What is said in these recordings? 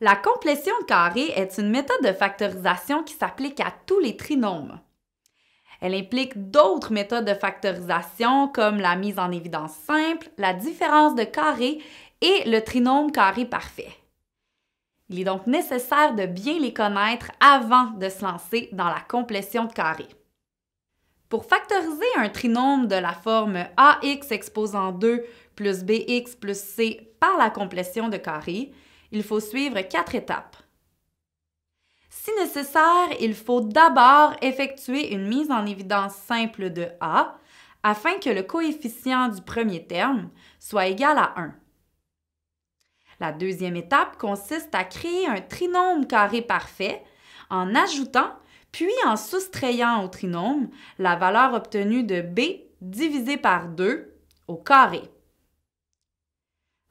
La complétion de carré est une méthode de factorisation qui s'applique à tous les trinômes. Elle implique d'autres méthodes de factorisation comme la mise en évidence simple, la différence de carré et le trinôme carré parfait. Il est donc nécessaire de bien les connaître avant de se lancer dans la complétion de carré. Pour factoriser un trinôme de la forme AX exposant 2 plus BX plus C par la complétion de carré, il faut suivre 4 étapes. Si nécessaire, il faut d'abord effectuer une mise en évidence simple de A afin que le coefficient du premier terme soit égal à 1. La deuxième étape consiste à créer un trinôme carré parfait en ajoutant puis en soustrayant au trinôme la valeur obtenue de B divisé par 2 au carré.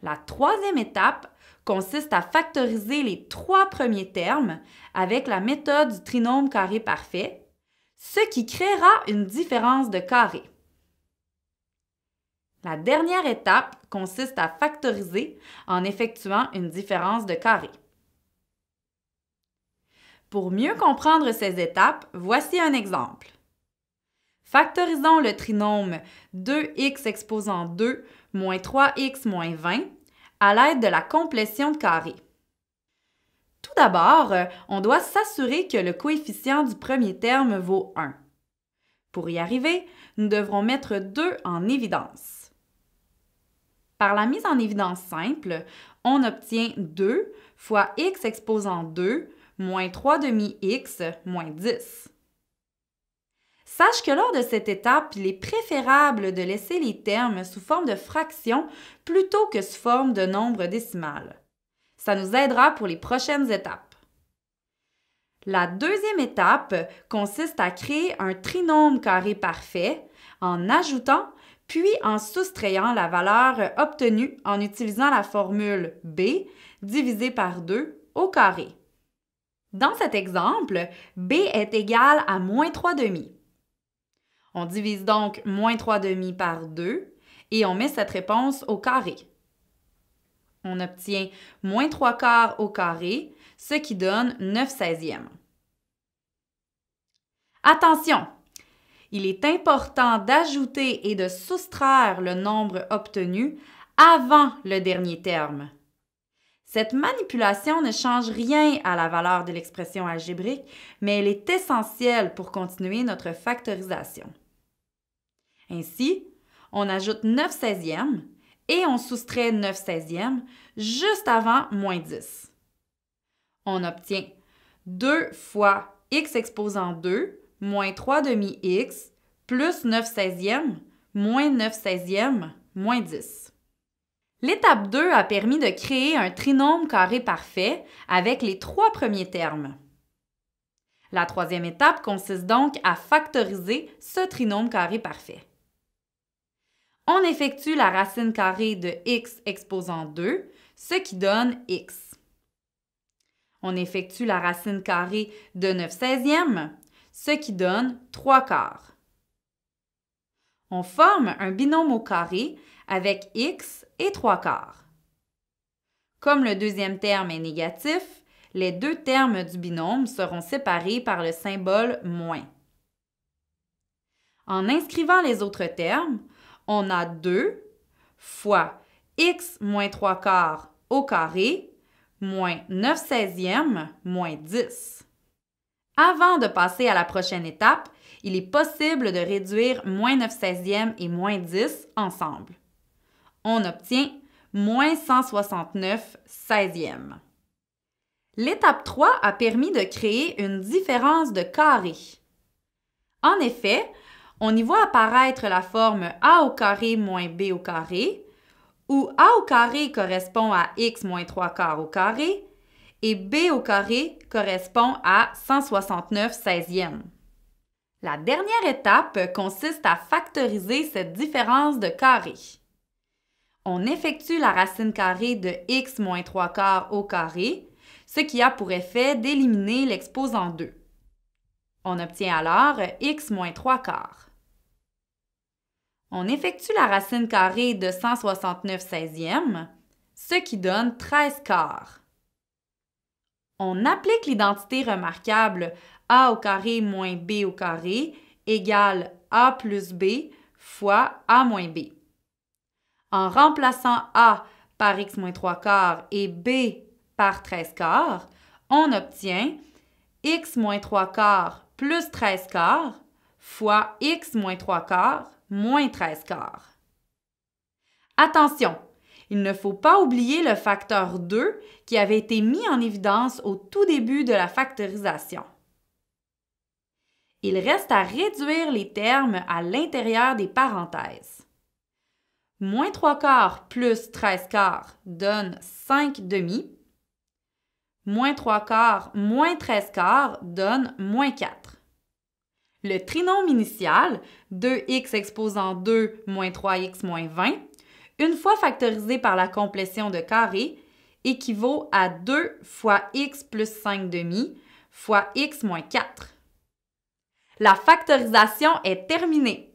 La troisième étape consiste à factoriser les 3 premiers termes avec la méthode du trinôme carré parfait, ce qui créera une différence de carré. La dernière étape consiste à factoriser en effectuant une différence de carré. Pour mieux comprendre ces étapes, voici un exemple. Factorisons le trinôme 2x exposant 2 moins 3x moins 20 à l'aide de la complétion de carré. Tout d'abord, on doit s'assurer que le coefficient du premier terme vaut 1. Pour y arriver, nous devrons mettre 2 en évidence. Par la mise en évidence simple, on obtient 2 fois x exposant 2 moins 3 demi-x moins 10. Sache que lors de cette étape, il est préférable de laisser les termes sous forme de fractions plutôt que sous forme de nombre décimal. Ça nous aidera pour les prochaines étapes. La deuxième étape consiste à créer un trinôme carré parfait en ajoutant puis en soustrayant la valeur obtenue en utilisant la formule B divisé par 2 au carré. Dans cet exemple, B est égal à moins 3 demi. On divise donc moins 3 demi par 2 et on met cette réponse au carré. On obtient moins 3 quarts au carré, ce qui donne 9 seizièmes. Attention! Il est important d'ajouter et de soustraire le nombre obtenu avant le dernier terme. Cette manipulation ne change rien à la valeur de l'expression algébrique, mais elle est essentielle pour continuer notre factorisation. Ainsi, on ajoute 9 seizièmes et on soustrait 9 seizièmes juste avant moins 10. On obtient 2 fois x exposant 2 moins 3 demi-x plus 9 seizièmes moins 9 seizièmes moins 10. L'étape 2 a permis de créer un trinôme carré parfait avec les 3 premiers termes. La troisième étape consiste donc à factoriser ce trinôme carré parfait. On effectue la racine carrée de x exposant 2, ce qui donne x. On effectue la racine carrée de 9 seizièmes, ce qui donne 3 quarts. On forme un binôme au carré avec x et 3 quarts. Comme le deuxième terme est négatif, les deux termes du binôme seront séparés par le symbole moins. En inscrivant les autres termes, on a 2 fois x moins 3 quarts au carré moins 9 seizièmes moins 10. Avant de passer à la prochaine étape, il est possible de réduire moins 9 seizièmes et moins 10 ensemble. On obtient moins 169 seizièmes. L'étape 3 a permis de créer une différence de carré. En effet, on y voit apparaître la forme a au carré moins b au carré, où a au carré correspond à x moins 3 quarts au carré et b au carré correspond à 169 seizièmes. La dernière étape consiste à factoriser cette différence de carré. On effectue la racine carrée de x moins 3 quarts au carré, ce qui a pour effet d'éliminer l'exposant 2. On obtient alors x moins 3 quarts. On effectue la racine carrée de 169 seizièmes, ce qui donne 13 quarts. On applique l'identité remarquable a au carré moins b au carré égale a plus b fois a moins b. En remplaçant a par x moins 3 quarts et b par 13 quarts, on obtient x moins 3 quarts plus 13 quarts fois x moins 3 quarts moins 13 quarts. Attention, il ne faut pas oublier le facteur 2 qui avait été mis en évidence au tout début de la factorisation. Il reste à réduire les termes à l'intérieur des parenthèses. Moins 3 quarts plus 13 quarts donne 5 demi. Moins 3 quarts moins 13 quarts donne moins 4. Le trinôme initial, 2x exposant 2 moins 3x moins 20, une fois factorisé par la complétion de carrés, équivaut à 2 fois x plus 5 demi fois x moins 4. La factorisation est terminée.